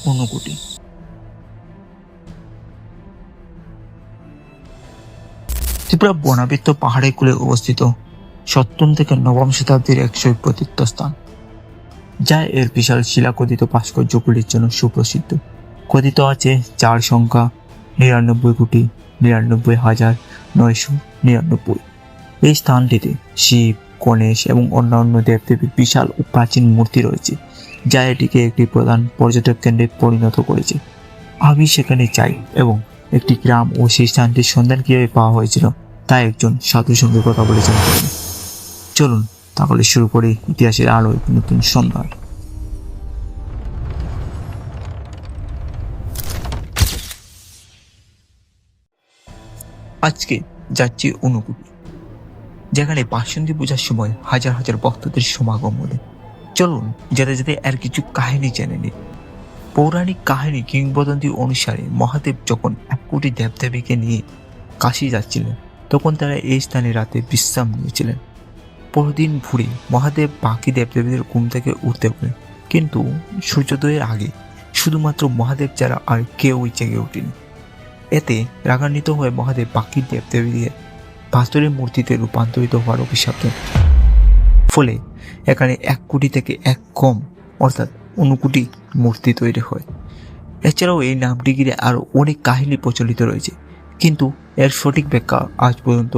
ঊনকোটি। ত্রিপুরা বনাবৃত্ত পাহাড়ের কূলে অবস্থিত সপ্তম থেকে নবম শতাব্দীর এক শৈব তীর্থস্থান, যা এর বিশাল শিলাখোদিত ভাস্কর্যগুলির জন্য সুপ্রসিদ্ধ। কথিত আছে যার সংখ্যা 99,99,999। এই স্থানটিতে শিব, গণেশ এবং অন্যান্য দেবদেবীর বিশাল ও প্রাচীন মূর্তি রয়েছে, যা এটিকে একটি প্রধান পর্যটক কেন্দ্রে পরিণত করেছে। আমি সেখানে যাই এবং একটি গ্রাম ও সেই স্থানটির সন্ধান কিভাবে পাওয়া হয়েছিল তা একজন সাধুর সঙ্গে কথা বলে জানতে পারি। চলুন তাহলে শুরু করি ইতিহাসের আরো এক নতুন সন্ধান। আজকে যাচ্ছি ঊনকোটি, যেখানে বাসন্তী পূজার সময় হাজার হাজার ভক্তদের সমাগম হলে। চলুন যেতে যেতে আর কিছু কাহিনী জেনে নিই। পৌরাণিক কাহিনী কিংবদন্তি অনুসারে মহাদেব যখন 1 কোটি দেবদেবীকে নিয়ে কাশী যাচ্ছিলেন, তখন তারা এই স্থানে রাতে বিশ্রাম নিয়েছিলেন। পরদিন ভোরে মহাদেব বাকি দেবদেবীদের ঘুম থেকে উঠতে বলেন, কিন্তু সূর্যোদয়ের আগে শুধুমাত্র মহাদেব ছাড়া আর কেউই জেগে ওঠেনি। এতে রাগান্বিত হয়ে মহাদেব বাকি দেবদেবীদের পাথরের মূর্তিতে রূপান্তরিত হওয়ার অভিশাপ দেন। ফলে এখানে 1 কোটি থেকে 1 কম অর্থাৎ ঊনকোটি মূর্তি তৈরি হয়। এছাড়াও এই নামটি ঘিরে আরো অনেক কাহিনী প্রচলিত রয়েছে, কিন্তু এর সঠিক ব্যাখ্যা আজ পর্যন্ত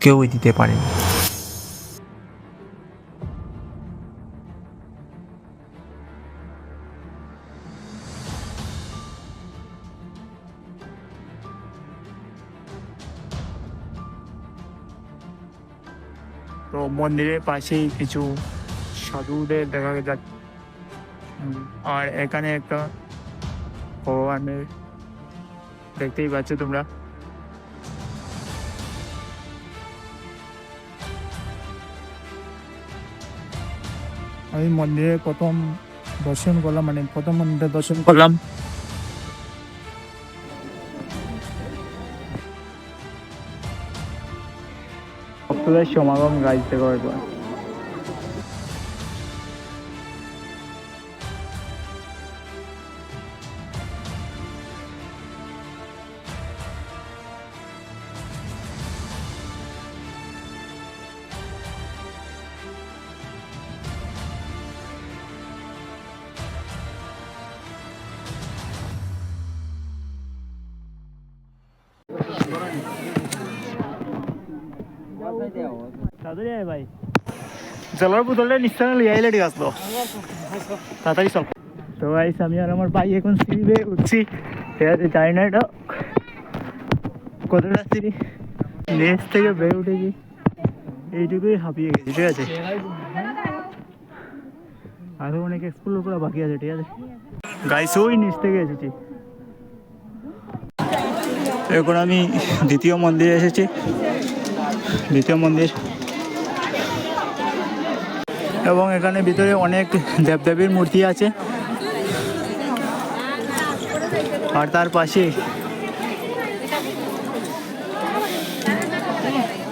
কেউই দিতে পারেনি। তো মন্দিরের পাশেই কিছু সাধুদের দেখা যাচ্ছে, আর এখানে একটা ভগবানের দেখতেই পাচ্ছ তোমরা। আমি মন্দিরে প্রথম দর্শন করলাম, প্রথম মন্দিরে দর্শন করলাম। ভক্তদের সমাগম গাইতে করবো। ভাই জলের বোতলটা নিশ্চয় লিয়ে আইলে ঠিক আসলো, তাড়াতাড়ি চল। তো গাইস আমি আর আমার ভাই এখন সিঁড়ি বেয়ে উঠছি। ঠিক আছে, জানি না এটা কতটা সিঁড়ি, নিচ থেকে বেয়ে উঠেছি, এইটুকুই হাঁপিয়ে গেছি। ঠিক আছে, আরো অনেক এক্সপ্লোর করা বাকি আছে। ঠিক আছে গাইস, ওই নিচ থেকে এসেছি। এখন আমি দ্বিতীয় মন্দিরে এসেছি, দ্বিতীয় মন্দির, এবং এখানে ভিতরে অনেক দেবদেবীর মূর্তি আছে। আর তার পাশে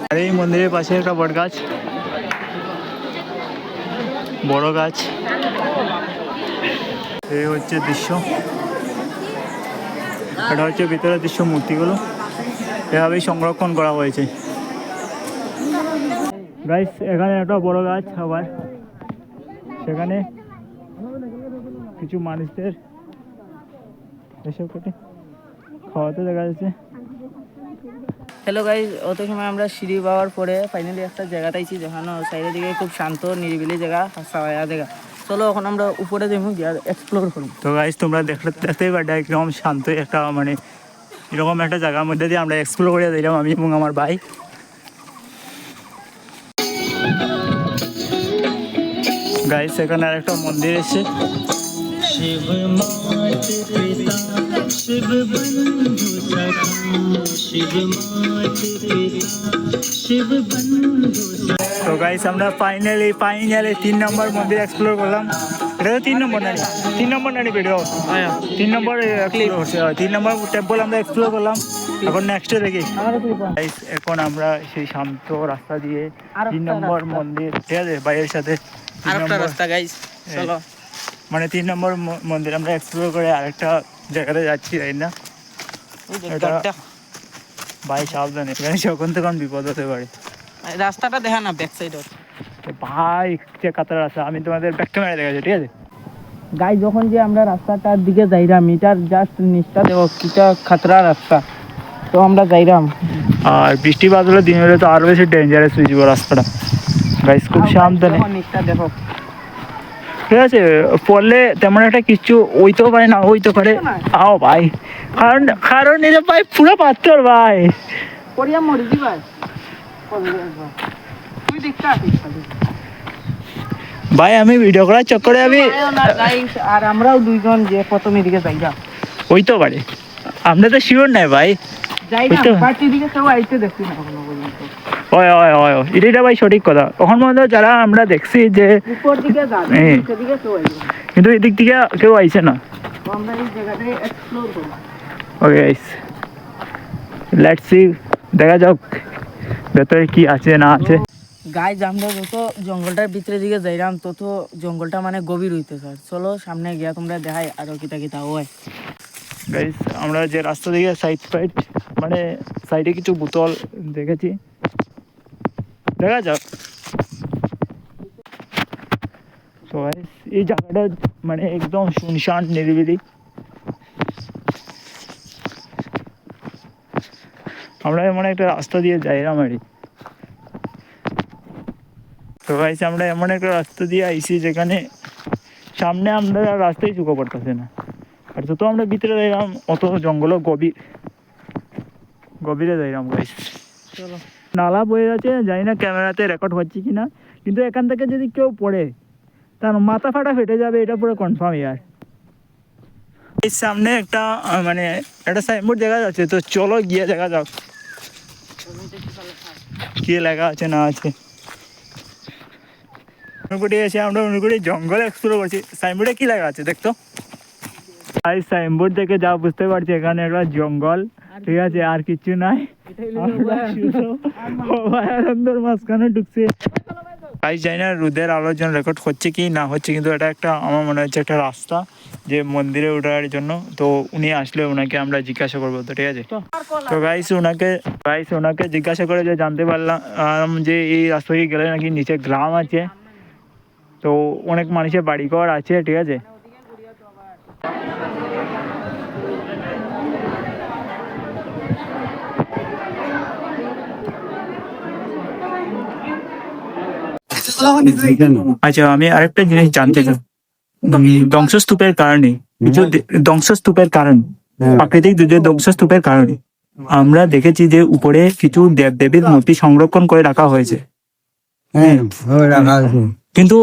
আর এই মন্দিরের পাশে একটা বট গাছ, বড় গাছ। এই হচ্ছে দৃশ্য, এটা হচ্ছে ভিতরের দৃশ্য। মূর্তিগুলো এভাবেই সংরক্ষণ করা হয়েছে। গাইস এখানে একটা বড় গাছ, আবার সেখানে কিছু মানুষদের এসব কেটে খাওয়াতে দেখা যাচ্ছে। হ্যালো গাইজ, অত সময় আমরা সিঁড়ি পাওয়ার পরে ফাইনালি একটা জায়গা পাইছি, যেখানে সাইডের দিকে খুব শান্ত নিরিবিলি জায়গা, ছায়া জায়গা। চলো এখন আমরা উপরে যাবো, গিয়ে এক্সপ্লোর করবো। তো গাইজ তোমরা দেখতেই পারো, একদম শান্ত একটা এরকম একটা জায়গার মধ্যে দিয়ে আমরা এক্সপ্লোর করে দিলাম, আমি এবং আমার ভাই। গাইজ এখানে আর একটা মন্দির এসছে, শিব মাত পিতা শিব বন্ধু সখা, শিব মাত পিতা শিব বন্ধু। তো গাইস আমরা ফাইনালি 3 নম্বর মন্দির এক্সপ্লোর করলাম। এটা তো 3 নম্বর নানি ভিডিও, 3 নম্বর এক্সপ্লোর করছে, 3 নম্বর টেম্পল আমরা এক্সপ্লোর করলাম। এখন নেক্সটে দেখি। গাইস এখন আমরা সেই শান্ত রাস্তা দিয়ে 3 নম্বর মন্দির, ঠিক আছে, বাইরের সাথে আরেকটা রাস্তা গাইস, চলো মানে 3 নম্বর মন্দির আমরা এক্সপ্লোর করে আরেকটা জায়গাতে যাচ্ছি, তাই না? ওই যে এটা- গাড়িটা। ভাই সাবধানে, এখানে যখন তখন বিপদ হতে পারে। এই রাস্তাটা দেখা না ব্যাক সাইড। ভাই যে কাতার আছে, আমি তোমাদের ব্যাক ক্যামেরা দেখাচ্ছি, ঠিক আছে? গাই যখন যে আমরা রাস্তাটার দিকে যাইরাম, এটার জাস্ট নিচটা দেখো কিটা খাতরা রাস্তা, তো আমরা যাইরাম। আর বৃষ্টি বাদলের দিন হলে তো আরো বেশি ডেঞ্জারাস হয়ে যাবে রাস্তাটা। গাইস খুব সাবধানে, নিচটা দেখো। ঠিক আছে? পড়লে তেমন একটা কিছু হইতেও পারে, না হইতে পারে। আও ভাই, কারণ কারণ এটা ভাই পুরো পাথর ভাই। পড়িয়া মরি দি ভাই। তুই দেখতে আসিস ভাই আমি ভিডিও করার চক্করে আমি আর আমরাও দুইজন যে প্রথম এদিকে যাইরাম, হইতেও পারে, আমরা তো শিওর নাই ভাই। যাইরাম ওই তো। বাট এদিকে কেউ আইতে দেখছি না এখনো পর্যন্ত। হয় হয় হয়, এটা ভাই সঠিক কথা। তখন মধ্যে যারা আমরা দেখছি যে উপর দিকে যাবে, হ্যাঁ। নিচের দিকে কেউ আইবে না। কিন্তু এদিক থেকে কেউ আইছে না। তো আমরা এই জায়গাটায় এক্সপ্লোর করব। ওকে গাইস, লেটস সি, দেখা যাক ভেতরে কি আছে না আছে। গাইজ আমরা যত জঙ্গলটার ভিতরে দিকে যাইরাম তত জঙ্গলটা মানে গভীর হইতেছে। চলো সামনে গিয়া তোমরা দেখাই আরো কিতা কিতা হয়। গাইস আমরা যে রাস্তা দিকে সাইড মানে সাইডে কিছু বোতল দেখেছি, দেখা যাক। তো গাইস এই জায়গাটা মানে একদম শুনশান নিরিবিলি। আমরা এমন একটা রাস্তা দিয়ে যাইলাম আর কি। তো গাইস আমরা এমন একটা রাস্তা দিয়ে আইছি যেখানে সামনে আমরা রাস্তায় চুকো পড়তেছে না, আর যত আমরা ভিতরে যাইলাম অত জঙ্গল গভীরে যাইলাম গাইস। চলো নালা বয়ে আছে, জানি না ক্যামেরাতে রেকর্ড হচ্ছে কিনা, কিন্তু এখান থেকে যদি কেউ পড়ে তার মাথা ফাটা ফেটে যাবে, এটা পুরো কনফার্ম ইয়ার। এর সামনে একটা মানে একটা সাইনবোর্ড দেখা যাচ্ছে, তো চলো গিয়ে দেখা যাক কি লেখা আছে না আছে। অনুকুটি এসে আমরা অনুকুটি জঙ্গল এক্সপ্লোর করছি। সাইনবোর্ডে কি লেখা আছে দেখতো? আর সাইনবোর্ড দেখে যা বুঝতে পারছি এখানে একটা জঙ্গল, ঠিক আছে, আর কিছু নাই। আমরা শুধু অভয়ারণ্যের মাঝখানে ঢুকছে। গাইস জানি না রোদের আলোচন রেকর্ড হচ্ছে কি না হচ্ছে, কিন্তু এটা একটা আমার মনে হচ্ছে একটা রাস্তা যে মন্দিরে ওঠার জন্য। তো উনি আসলে ওনাকে আমরা জিজ্ঞাসা করবো, তো ঠিক আছে? তো গাইস ওনাকে জিজ্ঞাসা করে যে জানতে পারলাম যে এই রাস্তা দিয়ে গেলে নাকি নিচে গ্রাম আছে, তো অনেক মানুষের বাড়িঘর আছে, ঠিক আছে? আচ্ছা আমি আরেকটা জিনিস জানতে চাই, ধ্বংসস্তূপের কারণে কিছু ধ্বংসস্তূপের কারণ, প্রাকৃতিক দুর্যোগ ধ্বংসস্তূপের কারণে আমরা দেখেছি যে উপরে কিছু দেবদেবীর মূর্তি সংরক্ষণ করে রাখা হয়েছে। কিন্তু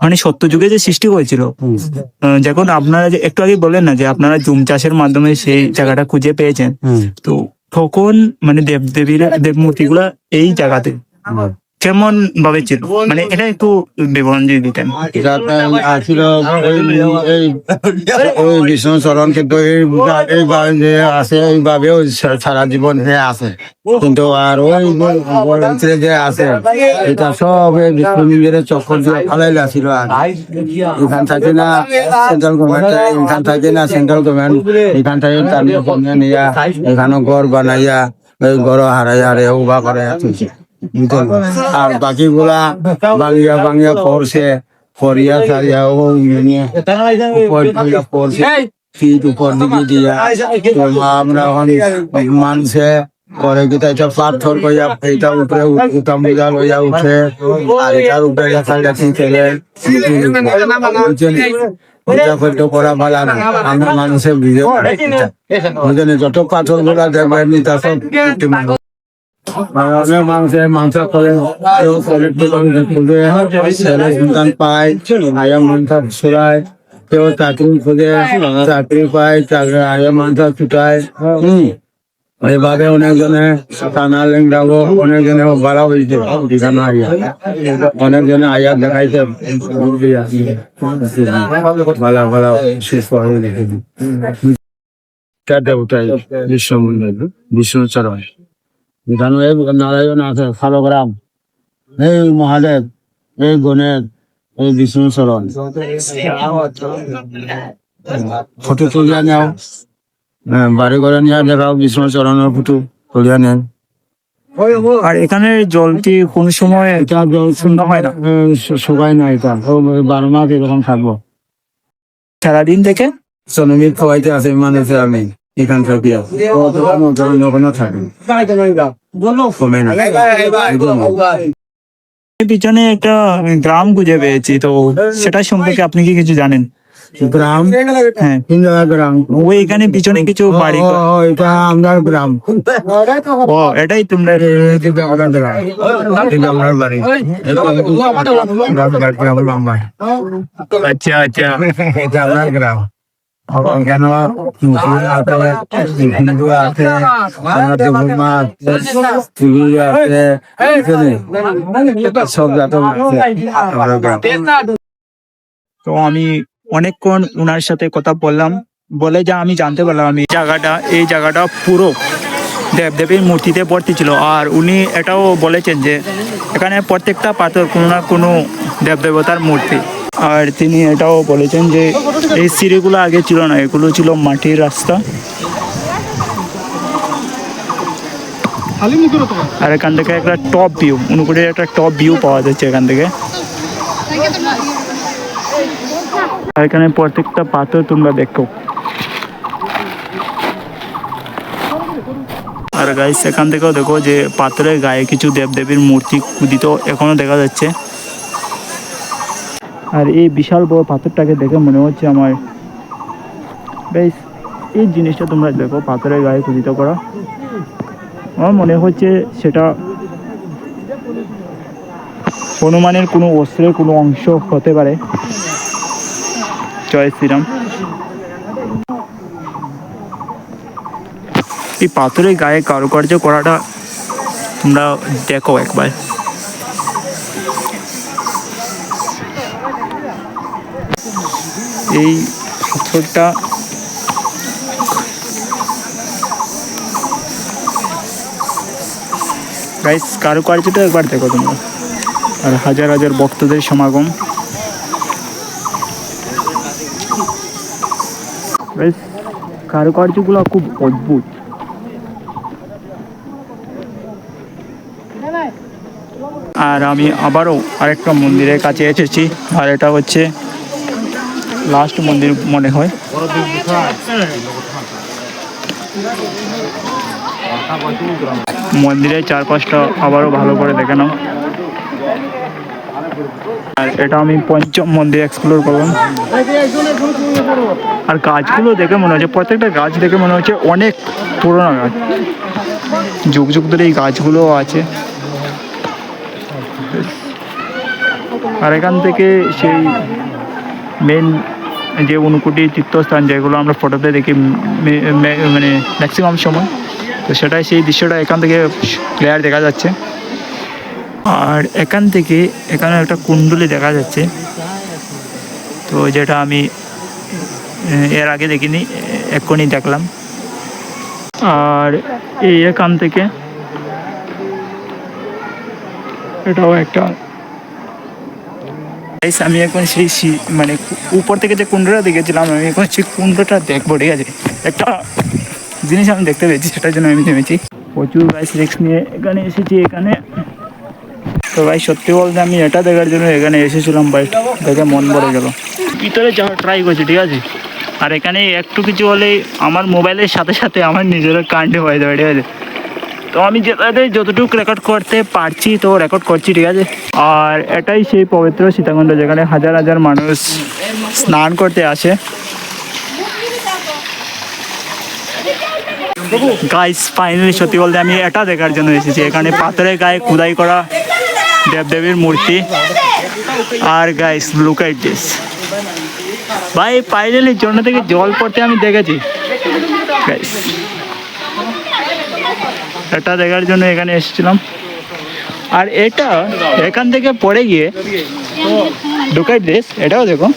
মানে সত্য যুগে যে সৃষ্টি হয়েছিল, যখন আপনারা যে একটু আগে বললেন না যে আপনারা জুম চাষের মাধ্যমে সেই জায়গাটা খুঁজে পেয়েছেন, তো তখন মানে দেবদেবীর দেব মূর্তিগুলা এই জায়গাতে কেমন ভাবে ছিল, মানে এটা একটু বিবরণ দিয়ে দিতেন। আসছিল ওই বিষ্ণু চরণ, কিন্তু এইভাবে যে আছে এইভাবেও সারা জীবন সে আছে, কিন্তু আর ওই ভিতরে যে আছে এটা সব বিষ্ণু নিজের চক্কর দিয়ে ফালাইলে আসছিল। আর এখান থাকে না সেন্ট্রাল গভর্নমেন্ট, এখান থাকে না সেন্ট্রাল গভর্নমেন্ট, এখান থেকে তার নিয়ে এখানে ঘর বানাইয়া ওই ঘর হারাইয়া রে উভা করে তুলছে। আর বাকিগুলা বাঙিয়া পড়ছে, পড়িয়া সারিয়া ও নিয়ে পড়ছে ফিট উপর দিকে দিয়া। আমরা এখন মানুষে করে কি তাই পাথর কইয়া এইটা উপরে উঠাম বুঝা লইয়া উঠে, আর এটার উপরে লেখালেখি খেলে পূজা করতে করা ভালো না। আমরা মানুষের বুঝে যত পাথর গুলা দেখবেন তা সব মানুষের মাংস করে ছেলে সন্তান পায়, আয়া মাংস ছড়ায়, কেউ চাকরি খোঁজে চাকরি পায়, আয়া মাংস ছুটায়। এইভাবে অনেকজনে টানা লেংড়াবো, অনেকজনে বাড়া হয়েছে, অনেকজনে আয়া দেখাইছে ভালো ভালো শেষ দেবতায় বিষ্ণু মন্দির, বিষ্ণু চরণ এখানে নারায়ণ আছে, শালগ্রাম, এই মহাদেব, এই গণেশ, এই বিষ্ণুচরণ ফটো তুলিয়া নেও, বাড়ি ঘরে নিয়ে দেখাও বিষ্ণুচরণের ফটো তুলিয়া নেন। আর এখানে জলটি কোন সময় এটা জল শূন্য হয় না শুকায় না, এটা 12 মাস এরকম থাকবো। সারাদিন থেকে? শ্রমিক খাওয়াইতে আছে মানুষে আমি এখান থেকে ওখানে থাকি, কমে না একদম। পিছনে একটা গ্রাম খুঁজে পেয়েছি, তো সেটা সম্পর্কে আপনি কি কিছু জানেন? গ্রাম, হ্যাঁ, কোন জায়গায় গ্রাম? ওই এখানে পিছনে কিছু বাড়ি। এটা আমরা গ্রাম, ও এটাই তোমরা? এটা আমাদের গ্রাম, এটা আমার বাড়ি, আমার মামা। আচ্ছা আচ্ছা। এটা আমার গ্রাম। কেন মুসলিম আছে, হিন্দু আছে, মুসলমান আছে, হিন্দু আছে, সব জাতের আছে আমার গ্রাম। তো আমি অনেকক্ষণ ওনার সাথে কথা বললাম, বলে যা আমি জানতে পারলাম আমি এই জায়গাটা পুরো দেবদেবীর মূর্তিতে ভর্তি ছিল। আর উনি এটাও বলেছেন যে এখানে প্রত্যেকটা পাথর কোনো না কোনো দেবদেবতার মূর্তি। আর তিনি এটাও বলেছেন যে এই সিঁড়িগুলো আগে ছিল না, এগুলো ছিল মাটির রাস্তা। আর এখান থেকে একটা টপ ভিউ, অনুকূলের একটা টপ ভিউ পাওয়া যাচ্ছে এখান থেকে। আর এখানে প্রত্যেকটা পাথর তোমরা দেখো। আর গাইস এখান থেকেও দেখো যে পাথরের গায়ে কিছু দেবদেবীর মূর্তি খোদিত এখনো দেখা যাচ্ছে। আর এই বিশাল বড় পাথরটাকে দেখে মনে হচ্ছে আমার, গাইস এই জিনিসটা তোমরা দেখো, পাথরের গায়ে খোদিত করা, আমার মনে হচ্ছে সেটা হনুমানের কোনো অস্ত্রের কোনো অংশ হতে পারে। জয় শ্রীরাম। এই পাথরের গায়ে কারুকার্য করাটা তোমরা দেখো একবার। এই পাথরটা গাইস কারুকার্যটা একবার দেখো তোমরা। আর হাজার হাজার ভক্তদের সমাগম। গাইস কারুকার্যগুলো খুব অদ্ভুত। আর আমি আবারও আরেকটা মন্দিরের কাছে এসেছি, আর এটা হচ্ছে লাস্ট মন্দির মনে হয়। মন্দিরের চারপাশটা আবারও ভালো করে দেখে নাও। আর এটা আমি পঞ্চম মন্দির এক্সপ্লোর করলাম। আর গাছগুলো দেখে মনে হচ্ছে, প্রত্যেকটা গাছ দেখে মনে হচ্ছে অনেক পুরোনো গাছ, যুগ যুগ ধরে এই গাছগুলো আছে। আর এখান থেকে সেই মেন যে ঊনকোটি তীর্থস্থান যেগুলো আমরা ফটোতে দেখি মানে ম্যাক্সিমাম সময়, তো সেটাই সেই দৃশ্যটা এখান থেকে ক্লিয়ার দেখা যাচ্ছে। আর এখান থেকে এখানে একটা কুণ্ডলী দেখা যাচ্ছে, তো যেটা আমি এর আগে দেখিনি, এক্ষুনি দেখলাম। আর এই এখান থেকে এটাও একটা, আমি এখন সেই মানে উপর থেকে যে কুণ্ডটা দেখেছিলাম, আমি এখন সেই কুণ্ডটা দেখবো। ঠিক আছে, একটা জিনিস আমি দেখতে পেয়েছি, সেটার জন্য আমি নেমেছি। প্রচুর গাইস রিস্ক নিয়ে এখানে এসেছি। এখানে তো ভাই সত্যি বলতে আমি এটা দেখার জন্য এখানে এসেছিলাম, বাট দেখে মন ভরে গেল। ভিতরে যাওয়ার ট্রাই করছি, ঠিক আছে। আর এখানে একটু কিছু হলেই আমার মোবাইলের সাথে সাথে আমার নিজেরও কাণ্ডে হয়ে যাবে, ঠিক আছে। তো আমি যতটুকু রেকর্ড করতে পারছি তো রেকর্ড করছি, ঠিক আছে। আর এটাই সেই পবিত্র সীতাকুণ্ড, যেখানে হাজার হাজার মানুষ স্নান করতে আসে। গাইস ফাইনালি সত্যি বলতে আমি এটা দেখার জন্য এসেছি। এখানে পাথরের গায়ে খোদাই করা দেবদেবীর মূর্তি। আর গাইস লুক এট দিস, ভাই ফাইনালি জন্য থেকে জল পড়তে আমি দেখেছি গাইস। এটা দেখার জন্য এখানে এসেছিলাম। আর এটা এখান থেকে পড়ে গিয়ে ঢুকাই ড্রেস, এটাও দেখো,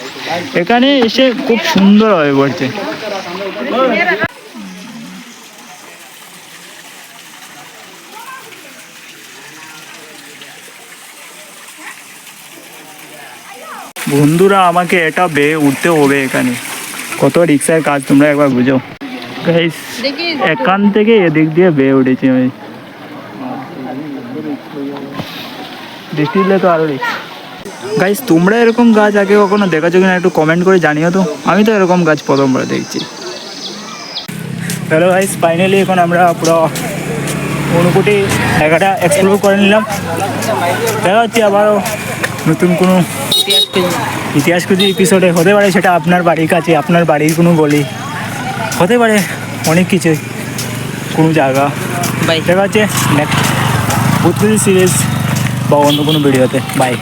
এখানে এসে খুব সুন্দর হয়ে পড়ছে। বন্ধুরা আমাকে এটা বেয়ে উঠতে হবে এখানে, কত রিক্সার কাজ তোমরা একবার বুঝো গাইস। এখান থেকে এদিক দিয়ে বেয়ে উঠেছি আমি, বৃষ্টি দিলে তো আরো রিক্স। গাইস তোমরা এরকম গাছ আগে কখনো দেখেছো কিনা একটু কমেন্ট করে জানিও তো, আমি তো এরকম গাছ প্রথমবার দেখছি। হ্যালো গাইস, ফাইনালি এখন আমরা পুরো অনুকুটি জায়গাটা এক্সপ্লোর করে নিলাম। দেখা হচ্ছে আবারও নতুন কোনো ইতিহাস খুঁজি এপিসোডে, হতে পারে সেটা আপনার বাড়ির কাছে, আপনার বাড়ির কোনো গলি, হতে পারে অনেক কিছু, কোনো জায়গা। বাই। দেখা হচ্ছে নেক্সট ভূত খুঁজি সিরিজ বা অন্য কোনো ভিডিওতে। বাই।